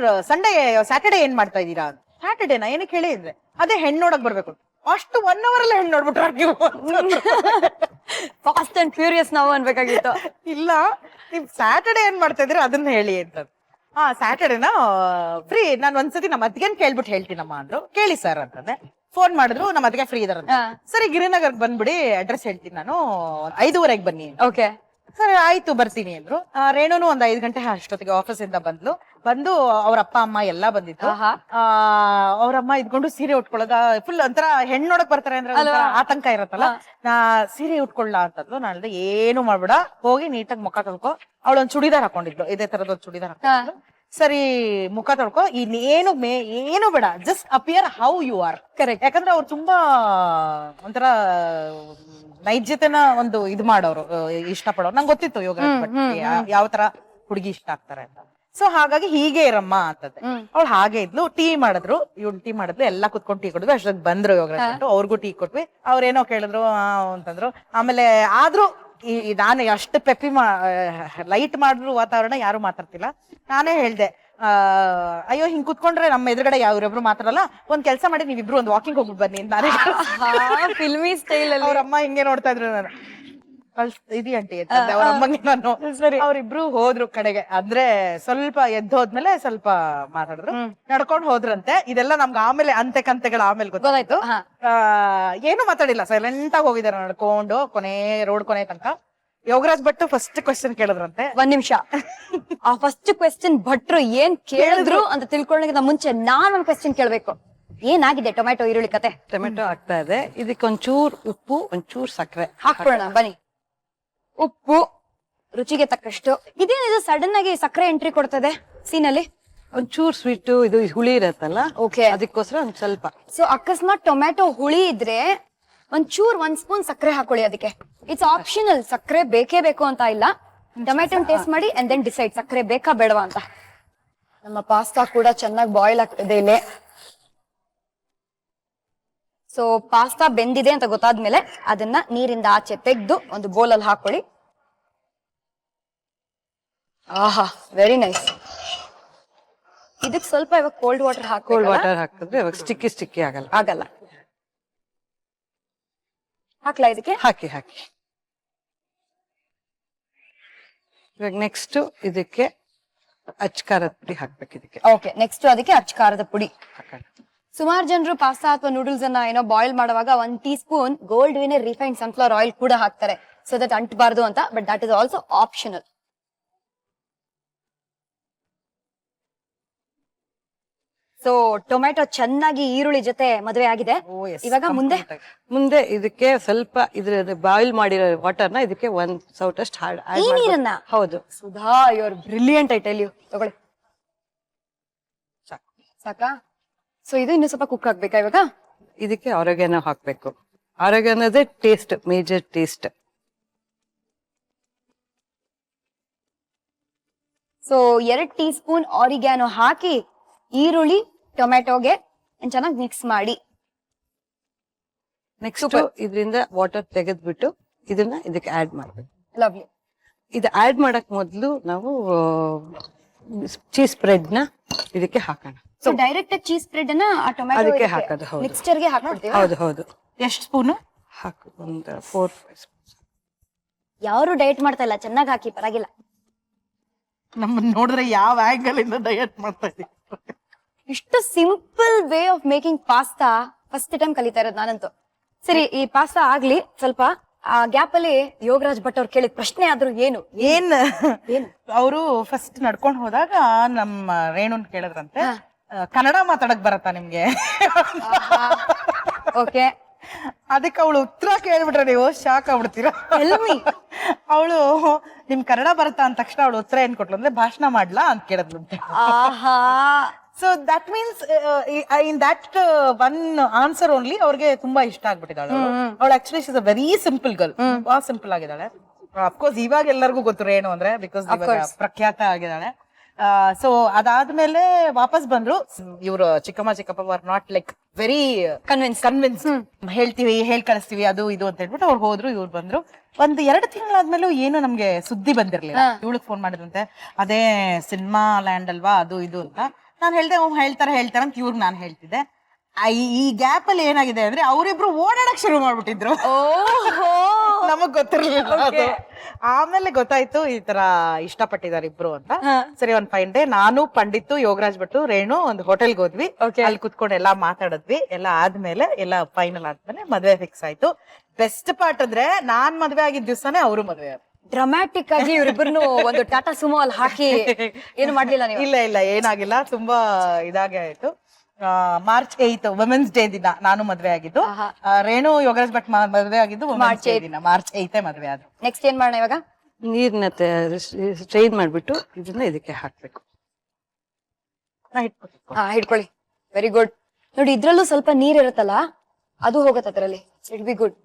ಸ್ಯಾಟರ್ಡೆ ಏನ್ ಮಾಡ್ತಾ ಇದ್ದೀರಾ? ಸ್ಯಾಟರ್ಡೇನಾ, ಏನಕ್ಕೆ ಹೇಳಿ ಅಂದ್ರೆ, ಅದೇ ಹೆಣ್ಣು ನೋಡಕ್ ಬರ್ಬೇಕು. ಅಷ್ಟು 1 hour ಅಲ್ಲೇ ಹೆಣ್ಣು ನೋಡ್ಬಿಟ್ರ ನೀವು. ಫಾಸ್ಟ್ ಅಂಡ್ ಫ್ಯೂರಿಯಸ್ ನಾವು ಅನ್ಬೇಕಾಗಿತ್ತು. ಇಲ್ಲ, ನೀವ್ ಸ್ಯಾಟರ್ಡೆ ಏನ್ ಮಾಡ್ತಾ ಇದ್ರಿ ಅದನ್ನ ಹೇಳಿ ಅಂತ. ಸ್ಯಾಟರ್ಡೇನಾ ಫ್ರೀ, ನಾನ್ ಒಂದ್ಸತಿ ನಮ್ಮ ಅತ್ತಿಗೆನ್ ಕೇಳ್ಬಿಟ್ಟು ಹೇಳ್ತೀನಮ್ಮ ಅಂದ್ರು. ಕೇಳಿ ಸರ್ ಅಂತಂದೆ. ಫೋನ್ ಮಾಡಿದ್ರು, ನಮ್ಮ ಅತ್ತಿಗೆ ಫ್ರೀ ಇದಾರಂತ. ಸರಿ ಗಿರಿನಗರ್ ಬಂದ್ಬಿಡಿ, ಅಡ್ರೆಸ್ ಹೇಳ್ತೀನಿ ನಾನು, 5:15 ಬನ್ನಿ. ಓಕೆ, ಸರಿ ಆಯ್ತು ಬರ್ತೀನಿ ಅಂದ್ರು. ರೇಣುನು ಒಂದ್ 5 ಗಂಟೆ ಅಷ್ಟೊತ್ತಿಗೆ ಆಫೀಸ್ ಇಂದ ಬಂದು ಅವ್ರ ಅಪ್ಪ ಅಮ್ಮ ಎಲ್ಲಾ ಬಂದಿತ್ತು. ಅವ್ರಮ್ಮ ಇದ್ಕೊಂಡು ಸೀರೆ ಉಟ್ಕೊಳ್ಳೋದ, ಫುಲ್ ಒಂಥರ ಹೆಣ್ಣು ನೋಡಕ್ ಬರ್ತಾರೆ ಅಂದ್ರೆ ಆತಂಕ ಇರತ್ತಲ್ಲ. ನಾ ಸೀರೆ ಉಟ್ಕೊಳ್ಳ ಅಂತಂದ್ಲು. ನಾನು ಹೇಳ್ದೆ ಏನು ಮಾಡ್ಬೇಡ, ಹೋಗಿ ನೀಟಾಗಿ ಮುಖ ತೊಳ್ಕೊ. ಅವಳೊಂದ್ ಚೂಡಿದಾರ್ ಹಾಕೊಂಡಿದ್ಲು, ಇದೇ ತರದ್ ಒಂದ್ ಚೂಡಿದಾರ್ ಹಾಕೊಂಡಿದ್ಲು. ಸರಿ ಮುಖ ತೊಳ್ಕೊ, ಏನು ಬೇಡ, just appear how you are. Correct. ಯಾಕಂದ್ರೆ ಅವ್ರು ತುಂಬಾ ಒಂಥರ ನೈಜತೆನ ಒಂದು ಇದು ಮಾಡೋರು, ಇಷ್ಟಪಡೋರು. ನಂಗೆ ಗೊತ್ತಿತ್ತು ಯೋಗರಾಜ್ ಭಟ್ ಯಾವ ತರ ಹುಡುಗಿ ಇಷ್ಟ ಆಗ್ತಾರೆ ಅಂತ. ಸೊ ಹಾಗಾಗಿ ಹೀಗೆ ಇರಮ್ಮ ಅಂತಂದೆ. ಅವ್ಳು ಹಾಗೆ ಇದ್ಲು. ಟೀ ಮಾಡಿದ್ರು, ಇವ್ಳು ಟೀ ಮಾಡಿದ್ಲು, ಎಲ್ಲಾ ಕುತ್ಕೊಂಡು ಟೀ ಕೊಡ್ವಿ. ಅಷ್ಟೊಂದು ಬಂದ್ರು ಯೋಗರಾಜ್ ಭಟ್, ಅವ್ರಿಗೂ ಟೀ ಕೊಟ್ವಿ. ಅವ್ರೇನೋ ಕೇಳಿದ್ರು ಅಂತಂದ್ರು. ಆಮೇಲೆ ಆದ್ರೂ ನಾನು ಅಷ್ಟು ಪೆಪ್ಪಿ ಲೈಟ್ ಮಾಡಿದ್ರು ವಾತಾವರಣ, ಯಾರು ಮಾತಾಡ್ತಿಲ್ಲ. ನಾನೇ ಹೇಳ್ದೆ, ಅಯ್ಯೋ ಹಿಂಗ್ ಕುತ್ಕೊಂಡ್ರೆ ನಮ್ಮ ಎದುರುಗಡೆ ಯಾವ್ರೊಬ್ರು ಮಾತಾಡಲ್ಲ, ಒಂದ್ ಕೆಲಸ ಮಾಡಿ ನೀವಿಬ್ರು ಒಂದ್ ವಾಕಿಂಗ್ ಹೋಗ್ಬಿಟ್ಟು ಬನ್ನಿ ಅಂತ ನಾನೇ. ಫಿಲ್ಮಿ ಸ್ಟೈಲ್ ಅಲ್ಲಿ ಅವ್ರಮ್ಮ ಹಿಂಗೆ ನೋಡ್ತಾ ಇದ್ರು. ನಾನು ಇದೀ ಆಂಟಿ ಅವ್ರ ಅಮ್ಮಂಗೆ ನಾನು. ಅವ್ರಿಬ್ರು ಹೋದ್ರು ಕಡೆಗೆ. ಅಂದ್ರೆ ಸ್ವಲ್ಪ ಎದ್ದೋದ್ಮೇಲೆ ಸ್ವಲ್ಪ ಮಾತಾಡಿದ್ರು, ನಡ್ಕೊಂಡ್ ಹೋದ್ರಂತೆ. ಇದೆಲ್ಲ ನಮ್ಗೆ ಆಮೇಲೆ ಅಂತೆಕಂತೆಗಳ ಆಮೇಲೆ ಗೊತ್ತಾಯ್ತು. ಏನು ಮಾತಾಡಿಲ್ಲ, ಸೈಲೆಂಟ್ ಆಗಿ ಹೋಗಿದಾರೆ ನಡ್ಕೊಂಡು ರೋಡ್ ಕೊನೆ ತನಕ. ಯೋಗರಾಜ್ ಭಟ್ ಫಸ್ಟ್ ಕ್ವೆಶ್ಚನ್ ಕೇಳಿದ್ರಂತೆ. 1 ನಿಮಿಷ, ಆ ಫಸ್ಟ್ ಕ್ವೆಶ್ಚನ್ ಭಟ್ರು ಏನ್ ಕೇಳಿದ್ರು ಅಂತ ತಿಳ್ಕೊಳ್ಳೋದಕ್ಕಿಂತ ಮುಂಚೆ ನಾನ್ ಒಂದ್ ಕ್ವೆಶ್ಚನ್ ಕೇಳ್ಬೇಕು. ಏನಾಗಿದೆ ಟೊಮ್ಯಾಟೊ ಈರುಳ್ಳಿ ಕತೆ? ಟೊಮೆಟೊ ಆಗ್ತಾ ಇದೆ, ಇದಕ್ಕೆ ಒಂಚೂರ್ ಉಪ್ಪು, ಒಂಚೂರ್ ಸಕ್ಕರೆ ಹಾಕೊಳ್ಳೋಣ ಬನ್ನಿ. ಉಪ್ಪು, ರುಚಿಗೆ ತಕ್ಕಷ್ಟು. ಇದೇನಿದು ಸಡನ್ ಆಗಿ ಸಕ್ಕರೆ ಎಂಟ್ರಿ ಕೊಡ್ತದೆ ಸೀನಲ್ಲಿ? ಒಂಚೂರ್ ಸ್ವೀಟು, ಇದು ಹುಳಿ ಇರತ್ತಲ್ಲ, ಓಕೆ, ಅದಕ್ಕೋಸ್ಕರ ಒಂದ್ ಸ್ವಲ್ಪ. ಸೊ ಅಕಸ್ಮಾತ್ ಟೊಮ್ಯಾಟೊ ಹುಳಿ ಇದ್ರೆ ಒಂಚೂರ್ 1 ಸ್ಪೂನ್ ಸಕ್ಕರೆ ಹಾಕೊಳ್ಳಿ ಅದಕ್ಕೆ. ಇಟ್ಸ್ ಆಪ್ಷನಲ್, ಸಕ್ಕರೆ ಬೇಕೇ ಬೇಕು ಅಂತ ಇಲ್ಲ. ಟೊಮ್ಯಾಟೊ ಟೇಸ್ಟ್ ಮಾಡಿ ಅಂಡ್ ದೆನ್ ಡಿಸೈಡ್ ಸಕ್ಕರೆ ಬೇಕಾ ಬೇಡವಾ ಅಂತ. ನಮ್ಮ ಪಾಸ್ತಾ ಕೂಡ ಚೆನ್ನಾಗಿ ಬಾಯ್ಲ್ ಆಗ್ತದೆ ಇಲ್ಲಿ. ಸೊ ಪಾಸ್ತಾ ಬೆಂದಿದೆ ಅಂತ ಗೊತ್ತಾದ್ಮೇಲೆ ಅದನ್ನ ನೀರಿಂದ ಆಚೆ ತೆಗೆದು ಒಂದು ಬೌಲಲ್ಲಿ ಹಾಕೊಳ್ಳಿ. ಆಹಾ, ವೆರಿ ನೈಸ್. ಇದಕ್ ಸ್ವಲ್ಪ ಇವಾಗ ಕೋಲ್ಡ್ ವಾಟರ್ ಕೋಲ್ಡ್ ವಾಟರ್ ಹಾಕಿದ್ರೆ ಇವಾಗ ಸ್ಟಿಕ್ಕಿ ಆಗಲ್ಲ. ಹಾಕ್ಲಾ ಇದಕ್ಕೆ? ಹಾಕಿ. ಇವಾಗ ನೆಕ್ಸ್ಟ್ ಇದಕ್ಕೆ ಅಚ್ಕಾರದ ಪುಡಿ ಹಾಕ್ಬೇಕು ಇದಕ್ಕೆ. ಓಕೆ, ನೆಕ್ಸ್ಟ್ ಅದಕ್ಕೆ ಅಚ್ಚ ಖಾರದ ಪುಡಿ. ಸುಮಾರು ಜನರು ಪಾಸ್ತಾ ಅಥವಾ ನೂಡಲ್ಸ್ ಅನ್ನ ಏನೋ ಬಾಯ್ಲ್ ಮಾಡುವಾಗ 1 tea spoon gold winner refined sunflower oil ಕೂಡ ಹಾಕ್ತಾರೆ, ಸೊ ದಟ್ ಅಂಟಬಾರ್ದು ಅಂತ. But that is also optional. So tomato ಚೆನ್ನಾಗಿ ಈರುಳ್ಳಿ ಜೊತೆ ಮದುವೆ ಆಗಿದೆ. ಇವಾಗ ಮುಂದೆ ಇದಕ್ಕೆ ಸ್ವಲ್ಪ ಇದ್ರ ಬಾಯ್ಲ್ ಮಾಡಿರೋ ವಾಟರ್ನ ಇದಕ್ಕೆ 1 ಸೌಟಷ್ಟು ಈ ನೀರನ್ನ. ಹೌದು Sudha, you are brilliant. I tell you, ತಗೊಳ್ಳಿ. ಸಾಕಾ? ಸೊ ಇದು ಇನ್ನು ಸ್ವಲ್ಪ ಕುಕ್ ಆಗ್ಬೇಕಾ ಇವಾಗ? ಇದಕ್ಕೆ ಆರೋಗ್ಯನ ಹಾಕ್ಬೇಕು. ಆರೋಗ್ಯನದೇ taste, major taste. So 2 teaspoon oregano ಹಾಕಿ ಈರುಳ್ಳಿ ಟೊಮ್ಯಾಟೊಗೆ ಚೆನ್ನಾಗಿ ಮಿಕ್ಸ್ ಮಾಡಿ. ನೆಕ್ಸ್ಟ್ ಇದರಿಂದ ವಾಟರ್ ತೆಗೆದ್ಬಿಟ್ಟು ಇದನ್ನ ಇದಕ್ಕೆ ಆಡ್ ಮಾಡ್ಬೇಕು. ಲವ್ಲಿ. ಇದು ಆಡ್ ಮಾಡಕ್ ಮೊದಲು ನಾವು ಚೀಸ್ ಸ್ಪ್ರೆಡ್ ನ ಇದಕ್ಕೆ ಹಾಕೋಣ. ಸೊ ಡೈರೆಕ್ಟ್ ಚೀಸ್ ಸ್ಪ್ರೆಡ್ ಅನ್ನ ಆ ಟೊಮ್ಯಾಟೊ ಅದಕ್ಕೆ ಹಾಕೋದು. ಹೌದು ಮಿಕ್ಸ್ಚರ್ ಗೆ ಹಾಕ್ಬಿಡ್ತೀವಿ. ಹೌದು ಹೌದು. ಎಷ್ಟು ಸ್ಪೂನು ಹಾಕು, ಒಂದು 4-5 ಸ್ಪೂನ್. ಯಾರು ಡಯಟ್ ಮಾಡ್ತಾ ಇಲ್ಲ, ಚೆನ್ನಾಗಿ ಹಾಕಿ, ಪರವಾಗಿಲ್ಲ. ನಮ್ಮನ್ನ ನೋಡಿದ್ರೆ ಯಾವ ಆಂಗಲ್ ಇಂದ ಡಯಟ್ ಮಾಡ್ತಾ ಇದೀವಿ. ಇಷ್ಟು simple way of making pasta first time ಕಲಿತಾ ಇರೋದು ನಾನಂತೂ. ಸರಿ, ಈ ಪಾಸ್ತಾ ಆಗ್ಲಿ ಸ್ವಲ್ಪ. ಆ ಗ್ಯಾಪ್ ಅಲ್ಲಿ ಯೋಗರಾಜ್ ಭಟ್ ಅವ್ರು ಕೇಳಿದ ಪ್ರಶ್ನೆ ಆದ್ರೂ ಏನು ಅವರು ಫಸ್ಟ್ ನಡ್ಕೊಂಡ್ ಹೋದಾಗ ನಮ್ಮ ರೇಣುನ್ ಕೇಳಿದ್ರಂತೆ, ಕನ್ನಡ ಮಾತಾಡಕ್ ಬರತ್ತಾ ನಿಮ್ಗೆ? ಓಕೆ, ಅದಕ್ಕೆ ಅವಳು ಉತ್ತರ ಕೇಳ್ಬಿಟ್ರೆ ನೀವು ಶಾಕ್ ಆಗ್ಬಿಡ್ತೀರಾ. ಅವಳು ನಿಮ್ ಕನ್ನಡ ಬರುತ್ತಾ ಅಂದ ತಕ್ಷಣ ಅವಳು ಉತ್ತರ ಏನ್ ಕೊಟ್ಲು ಅಂದ್ರೆ, ಭಾಷಣ ಮಾಡ್ಲಾ ಅಂತ ಕೇಳಿದ್ಲಂತೆ. ಆಹಾ. So that means in that one answer only ಅವ್ರಿಗೆ ತುಂಬಾ ಇಷ್ಟ ಆಗ್ಬಿಟ್ಟಿದ್ದಾಳೆ. ಅವಳು actually is a very simple girl, ತುಂಬಾ ಸಿಂಪಲ್ ಆಗಿದ್ದಾಳೆ. ಅಫ್ಕೋರ್ಸ್ ಇವಾಗ ಎಲ್ಲರಿಗೂ ಗೊತ್ತು ರೇಣು ಅಂದ್ರೆ, ಬಿಕಾಸ್ ಪ್ರಖ್ಯಾತ ಆಗಿದ್ದಾಳೆ. ಸೊ ಅದಾದ್ಮೇಲೆ ವಾಪಸ್ ಬಂದ್ರು ಇವ್ರು ಚಿಕ್ಕಮ್ಮ ಚಿಕ್ಕಪ್ಪ were not like very convince ಹೇಳ್ತೀವಿ ಕಳಿಸ್ತೀವಿ ಅದು ಇದು ಅಂತ ಹೇಳ್ಬಿಟ್ಟು ಅವ್ರು ಹೋದ್ರು. ಇವ್ರು ಬಂದ್ರು. 1-2 ತಿಂಗಳಾದ್ಮೇಲೂ ಏನು ನಮ್ಗೆ ಸುದ್ದಿ ಬಂದಿರ್ಲಿಲ್ಲ. ಇವಳಿಗೆ ಫೋನ್ ಮಾಡಿದ್ರಂತೆ, ಅದೇ ಸಿನಿಮಾ ಲ್ಯಾಂಡ್ ಅಲ್ವಾ ಅದು ಇದು ಅಂತ. ನಾನ್ ಹೇಳ್ದೆ ಹೇಳ್ತಾರೆ ಅಂತ ಇವ್ರಿಗೆ ನಾನ್ ಹೇಳ್ತಿದ್ದೆ. ಈ ಗ್ಯಾಪ್ ಅಲ್ಲಿ ಏನಾಗಿದೆ ಅಂದ್ರೆ ಅವರಿಬ್ರು ಓಡಾಡಕ್ ಶುರು ಮಾಡ್ಬಿಟ್ಟಿದ್ರು. ನಮಗ್ ಗೊತ್ತಿರ್ಲಿಲ್ಲ. ಆಮೇಲೆ ಗೊತ್ತಾಯ್ತು ಈ ತರ ಇಷ್ಟಪಟ್ಟಿದ್ದಾರೆ ಇಬ್ರು ಅಂತ. ಸರಿ, ಒಂದ್ ಫೈನ್ ಡೇ ನಾನು ಪಂಡಿತ್ತು ಯೋಗರಾಜ್ ಭಟ್ಟು ರೇಣು ಒಂದು ಹೋಟೆಲ್ಗೆ ಹೋದ್ವಿ. ಅಲ್ಲಿ ಕುತ್ಕೊಂಡು ಎಲ್ಲಾ ಮಾತಾಡಿದ್ವಿ. ಎಲ್ಲ ಆದ್ಮೇಲೆ ಎಲ್ಲ ಫೈನಲ್ ಆದ್ಮೇಲೆ ಮದ್ವೆ ಫಿಕ್ಸ್ ಆಯ್ತು. ಬೆಸ್ಟ್ ಪಾರ್ಟ್ ಅಂದ್ರೆ ನಾನ್ ಮದ್ವೆ ಆಗಿದ್ದ ದಿವ್ಸನೇ ಅವರು ಮದ್ವೆ ಆದ್ರು. ಡ್ರಾಮ್ಯಾಟಿಕ್ ಆಗಿ ಇವ್ರಿಬ್ರು ಒಂದು ಟಾಟಾ ಸುಮೋ ಅಲ್ಲಿ ಹಾಕಿ ಏನು ಮಾಡ್ಲಿಲ್ಲ ನೀವು? ಇಲ್ಲ ಏನಾಗಿಲ್ಲ, ತುಂಬಾ ಇದಾಗೆ ಆಯ್ತು. ಮಾರ್ಚ್ 8 ವುಮೆನ್ಸ್ ಡೇ ದಿನ ನಾನು ಮದ್ವೆ ಆಗಿದ್ದು. ರೇಣು ಯೋಗರಾಜ್ ಭಟ್ ಮದ್ವೆ ಆಗಿದ್ದು ವುಮೆನ್ಸ್ ಡೇ ದಿನ, ಮಾರ್ಚ್ 8 ಮದ್ವೆ ಆದ್ರು. ನೆಕ್ಸ್ಟ್ ಏನ್ ಮಾಡೋಣ ಇವಾಗ? ನೀರ್ನ ಸ್ಟ್ರೈನ್ ಮಾಡ್ಬಿಟ್ಟು ಇದನ್ನ ಇದಕ್ಕೆ ಹಾಕ್ಬೇಕು. ಹಿಡ್ಕೊಳ್ಳಿ. Very good. ನೋಡಿ, ಇದ್ರಲ್ಲೂ ಸ್ವಲ್ಪ ನೀರ್ ಇರುತ್ತಲ್ಲ, ಅದು ಹೋಗತ್ತೆ ಅದ್ರಲ್ಲಿ. It be good.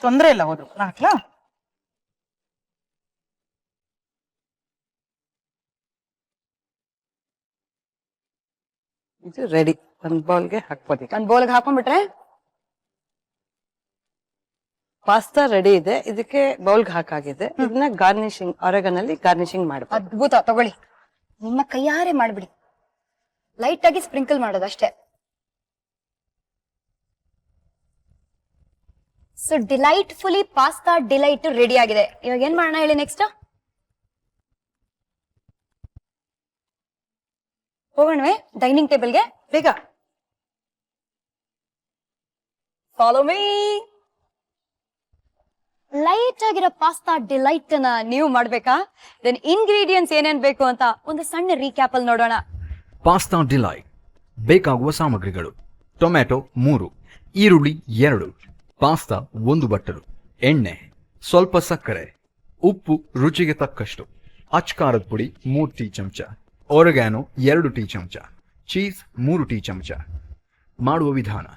ತೊಂದ್ರೆ ಇಲ್ಲ, ಹೋದ್ರು ಹಾಕ್ಲಾ? ಇದು ರೆಡಿ. ಒಂದ್ ಬೌಲ್ಗೆ ಹಾಕ್ಬೋದು. ಒಂದ್ ಬೌಲ್ಗೆ ಹಾಕೊಂಡ್ಬಿಟ್ರೆ ಪಾಸ್ತಾ ರೆಡಿ ಇದೆ. ಇದಕ್ಕೆ ಬೌಲ್ಗೆ ಹಾಕಾಗಿದೆ. ಇದನ್ನ ಗಾರ್ನಿಶಿಂಗ್, ಆರೆಗನಲ್ಲಿ ಗಾರ್ನಿಶಿಂಗ್ ಮಾಡ್ಬೋದು. ಅದ್ಭುತ. ತಗೊಳ್ಳಿ, ನಿಮ್ಮ ಕೈಯಾರೆ ಮಾಡ್ಬಿಡಿ. ಲೈಟ್ ಆಗಿ ಸ್ಪ್ರಿಂಕಲ್ ಮಾಡೋದು ಅಷ್ಟೇ. ಸೊ ಡಿಲೈಟ್ಫುಲಿ ಪಾಸ್ತಾ ಡಿಲೈಟ್ ರೆಡಿ ಆಗಿದೆ. ಇವಾಗ ಏನ್ ಮಾಡೋಣ ಹೇಳಿ ನೆಕ್ಸ್ಟ್? ಹೋಗೋಣವೇ ಡೈನಿಂಗ್ ಟೇಬಲ್ಗೆ? ಬೇಗ ಫಾಲೋ ಮೀ. ಲೈಟ್ ಆಗಿರೋ ಪಾಸ್ತಾ ಡಿಲೈಟ್ ನ ನೀವು ಮಾಡ್ಬೇಕಾ? ದೆನ್ ಇಂಗ್ರೀಡಿಯೆಂಟ್ಸ್ ಏನೇನ್ ಬೇಕು ಅಂತ ಒಂದು ಸಣ್ಣ ರೀಕ್ಯಾಪ್ ಅಲ್ಲಿ ನೋಡೋಣ. ಪಾಸ್ತಾ ಡಿಲೈಟ್ ಬೇಕಾಗುವ ಸಾಮಗ್ರಿಗಳು: ಟೊಮ್ಯಾಟೊ 3, ಈರುಳ್ಳಿ 2, ಪಾಸ್ತಾ 1 ಬಟ್ಟಲು, ಎಣ್ಣೆ, ಸ್ವಲ್ಪ ಸಕ್ಕರೆ, ಉಪ್ಪು ರುಚಿಗೆ ತಕ್ಕಷ್ಟು, ಅಚ್ಕಾರದ ಪುಡಿ 3 ಟೀ ಚಮಚ, ಒರೆಗಾನೋ 2 ಟೀ ಚಮಚ, ಚೀಸ್ 3 ಟೀ ಚಮಚ. ಮಾಡುವ ವಿಧಾನ: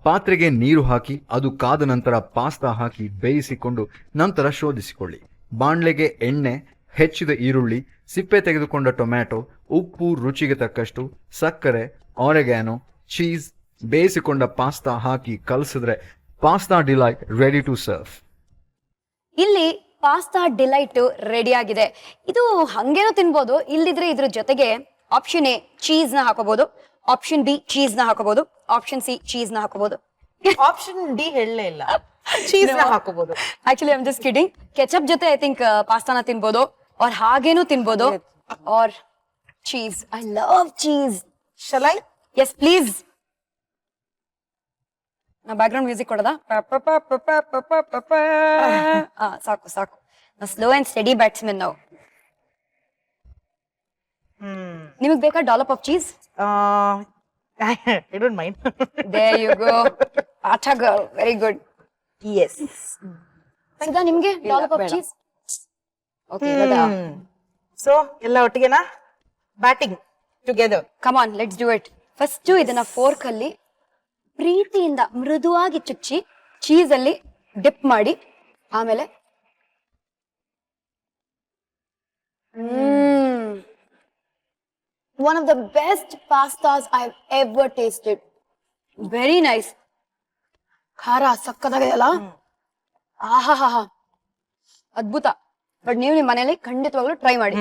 ಪಾತ್ರೆಗೆ ನೀರು ಹಾಕಿ ಅದು ಕಾದ ನಂತರ ಪಾಸ್ತಾ ಹಾಕಿ ಬೇಯಿಸಿಕೊಂಡು ನಂತರ ಶೋಧಿಸಿಕೊಳ್ಳಿ. ಬಾಣ್ಲೆಗೆ ಎಣ್ಣೆ, ಹೆಚ್ಚಿದ ಈರುಳ್ಳಿ, ಸಿಪ್ಪೆ ತೆಗೆದುಕೊಂಡ ಟೊಮ್ಯಾಟೊ, ಉಪ್ಪು ರುಚಿಗೆ ತಕ್ಕಷ್ಟು, ಸಕ್ಕರೆ, ಒರೆಗಾನೋ, ಚೀಸ್, ಬೇಯಿಸಿಕೊಂಡ ಪಾಸ್ತಾ ಹಾಕಿ ಕಲಸಿದ್ರೆ pasta delight ready to serve. ಇಲ್ಲಿ ಪಾಸ್ತಾ ಡಿಲೈಟ್ ರೆಡಿ ಆಗಿದೆ. ಇದು ಹಂಗೇನೋ ತಿನ್ಬೋದು, ಇಲ್ಲಿದ್ರೆ ಇದ್ರ ಜೊತೆಗೆ ಆಪ್ಷನ್ ಎ ಚೀಸ್ ನ ಹಾಕೋಬಹುದು, ಆಪ್ಷನ್ ಬಿ ಚೀಸ್ ನ ಹಾಕೋಬಹುದು, ಆಪ್ಷನ್ ಸಿ ಚೀಸ್ ನ ಹಾಕೋಬಹುದು. ಆಪ್ಷನ್ ಡಿ ಹೇಳಲೇ ಇಲ್ಲ, ಚೀಸ್ ನ ಹಾಕೋಬಹುದು. Actually I am just kidding. Ketchup ಜೊತೆ ಐ ಥಿಂಕ್ ಪಾಸ್ತಾನ ತಿನ್ಬೋದು, ಆರ್ ಹಾಗೇನು ತಿನ್ಬೋದು, or cheese. I love cheese. Shall I? Yes please. ನಾ ಬ್ಯಾಕ್ ಗ್ರೌಂಡ್ ಮ್ಯೂಸಿಕ್ ಕೊಡದ? ಸಾಕು ಸಾಕು. ಸ್ಲೋ ಅಂಡ್ ಸ್ಟಡಿ ಬ್ಯಾಟ್ಸ್ಮನ್ ನಾವು. ನಿಮಗ್ ಬೇಕಾ dollop of cheese? I don't mind. There you go. Acha girl. Very good. Yes. Sudha, ನಿಮ್ಗೆ dollop of cheese? Okay. So ಎಲ್ಲ ಒಟ್ಟಿಗೆನಾ? Batting together. Come on, let's do it. First ಇದನ್ನ fork ಅಲ್ಲಿ ಪ್ರೀತಿಯಿಂದ ಮೃದುವಾಗಿ ಚುಚ್ಚಿ ಚೀಸ್ ಅಲ್ಲಿ ಡಿಪ್ ಮಾಡಿ ಆಮೇಲೆ one of the best pastas I've ever tasted. Very nice. ಖಾರ ಸಕ್ಕದಾಗಿದೆ ಅಲ್ಲ? ಆಹಾ, ಅದ್ಭುತ. ಬಟ್ ನೀವು ನಿಮ್ ಮನೇಲಿ ಖಂಡಿತವಾಗ್ಲೂ ಟ್ರೈ ಮಾಡಿ.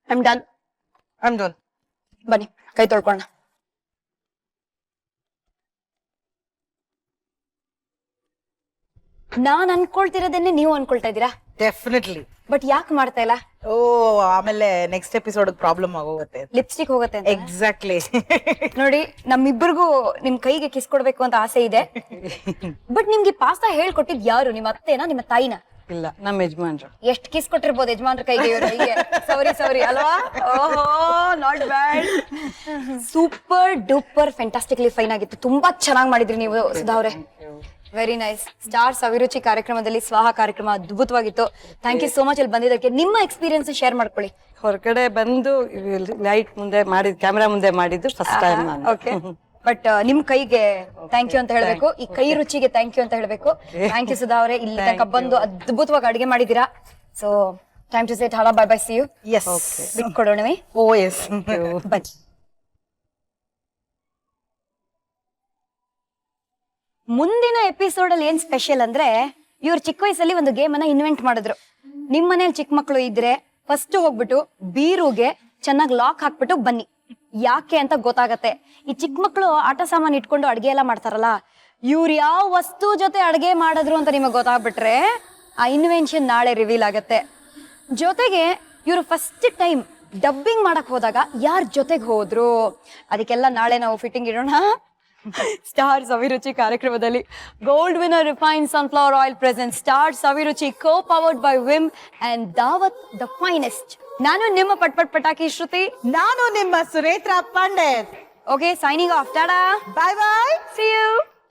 I done. ಬನ್ನಿ ಕೈ ತೊಳ್ಕೊಳ್ಳೋಣ. ನಾನ್ ಅನ್ಕೊಳ್ತಿರೋದನ್ನೇ ನೀವು ಅನ್ಕೊಳ್ತಾ ಇದ್ದೀರಾ, ಡೆಫಿನೆಟ್ಲಿ. ಬಟ್ ಯಾಕೆ ಮಾಡ್ತಾ ಇಲ್ಲ? ಓ, ಆಮೇಲೆ ನೆಕ್ಸ್ಟ್ ಎಪಿಸೋಡ್ ಪ್ರಾಬ್ಲಮ್ ಆಗೋಗುತ್ತೆ. ಲಿಪ್ಸ್ಟಿಕ್ ಹೋಗುತ್ತೆ ಅಂತ. ಎಕ್ಸಾಕ್ಟ್ಲಿ. ನೋಡಿ, ನಮ್ಮಿಬ್ಬರಿಗೂ ನಿಮ್ ಕೈಗೆ ಕಿಸ್ ಕೊಡ್ಬೇಕು ಅಂತ ಆಸೆ ಇದೆ. ಬಟ್ ನಿಮ್ಗೆ ಪಾಸ್ತಾ ಹೇಳ್ಕೊಟ್ಟಿದ್ ಯಾರು? ನಿಮ್ಮ ಅತ್ತೆನಾ, ನಿಮ್ಮ ತಾಯಿನ? ಇಲ್ಲ, ನಮ್ಮ ಯಜಮಾನ್ರು. ಎಷ್ಟ್ ಕಿಸ್ ಕೊಟ್ಟಿರ್ಬೋದು ಯಜಮಾನ್ರ ಕೈಗೆ ಇವ್ರು? ಸೌರಿ ಅಲ್ವಾ? ಓಹೋ, not bad. Super duper fantastically fine ಆಗಿತ್ತು. ತುಂಬಾ ಚೆನ್ನಾಗಿ ಮಾಡಿದ್ರಿ ನೀವು ಸುಧಾ ಅವ್ರೆ. Very nice. ಸ್ಟಾರ್ಸ್ ಅಭಿರುಚಿ ಕಾರ್ಯಕ್ರಮದಲ್ಲಿ ಸ್ವಾಹ ಕಾರ್ಯಕ್ರಮ ಅದ್ಭುತವಾಗಿತ್ತು. ಥ್ಯಾಂಕ್ ಯು ಸೋ ಮಚ್ ಇಲ್ಲಿ ಬಂದಿದ್ದಕ್ಕೆ. ನಿಮ್ಮ ಎಕ್ಸ್ಪೀರಿಯನ್ಸ್ ಶೇರ್ ಮಾಡ್ಕೊಳ್ಳಿ. ಹೊರಗಡೆ ಬಂದು ಲೈಟ್ ಮುಂದೆ ಮಾಡಿದ್, ಕ್ಯಾಮ್ರಾ ಮುಂದೆ ಮಾಡಿದ್ದು ಫಸ್ಟ್ ಟೈಮ್ ನಾನು. ಓಕೆ, ಬಟ್ ನಿಮ್ ಕೈಗೆ ಥ್ಯಾಂಕ್ ಯು ಅಂತ ಹೇಳ್ಬೇಕು, ಈ ಕೈ ರುಚಿಗೆ ಥ್ಯಾಂಕ್ ಯು ಅಂತ ಹೇಳ್ಬೇಕು. ಥ್ಯಾಂಕ್ ಯು ಸುಧಾ ಅವರೇ, ಇಲ್ಲಿ ತನಕ ಬಂದು ಅದ್ಭುತವಾಗಿ ಅಡಿಗೆ ಮಾಡಿದೀರಾ. So time to say tata, bye bye, see you. Yes, ಬಿಟ್ಕೊಡೋಣವೇ? ಓ ಎಸ್, ಬನ್ನಿ. ಮುಂದಿನ ಎಪಿಸೋಡ್ ಅಲ್ಲಿ ಏನ್ ಸ್ಪೆಷಲ್ ಅಂದ್ರೆ, ಇವ್ರು ಚಿಕ್ಕ ವಯಸ್ಸಲ್ಲಿ ಒಂದು ಗೇಮ್ ಅನ್ನ ಇನ್ವೆಂಟ್ ಮಾಡಿದ್ರು. ನಿಮ್ ಮನೇಲಿ ಚಿಕ್ಕ ಮಕ್ಳು ಇದ್ರೆ ಫಸ್ಟ್ ಹೋಗ್ಬಿಟ್ಟು ಬೀರುಗೆ ಚೆನ್ನಾಗಿ ಲಾಕ್ ಹಾಕ್ಬಿಟ್ಟು ಬನ್ನಿ. ಯಾಕೆ ಅಂತ ಗೊತ್ತಾಗತ್ತೆ. ಈ ಚಿಕ್ಕ ಮಕ್ಳು ಆಟ ಸಾಮಾನು ಇಟ್ಕೊಂಡು ಅಡ್ಗೆ ಎಲ್ಲ ಮಾಡ್ತಾರಲ್ಲ, ಇವ್ರು ಯಾವ ವಸ್ತು ಜೊತೆ ಅಡ್ಗೆ ಮಾಡಿದ್ರು ಅಂತ ನಿಮಗೆ ಗೊತ್ತಾಗ್ಬಿಟ್ರೆ ಆ ಇನ್ವೆನ್ಷನ್ ನಾಳೆ ರಿವೀಲ್ ಆಗತ್ತೆ. ಜೊತೆಗೆ ಇವ್ರು ಫಸ್ಟ್ ಟೈಮ್ ಡಬ್ಬಿಂಗ್ ಮಾಡಕ್ ಹೋದಾಗ ಯಾರ ಜೊತೆಗೆ ಹೋದ್ರು, ಅದಕ್ಕೆಲ್ಲ ನಾಳೆ ನಾವು ಫಿಟ್ಟಿಂಗ್ ಇಡೋಣ. ಸ್ಟಾರ್ಸ್ ಅಭಿರುಚಿ ಕಾರ್ಯಕ್ರಮದಲ್ಲಿ gold winner refined sunflower oil present stars Abhiruchi co powered by Vim and Daawat the finest. ನಾನು ನಿಮ್ಮ ಪಟಾಕಿ ಶ್ರುತಿ. ನಾನು ನಿಮ್ಮ Suretra Pandit. Okay, signing off. Tata, bye bye, see you.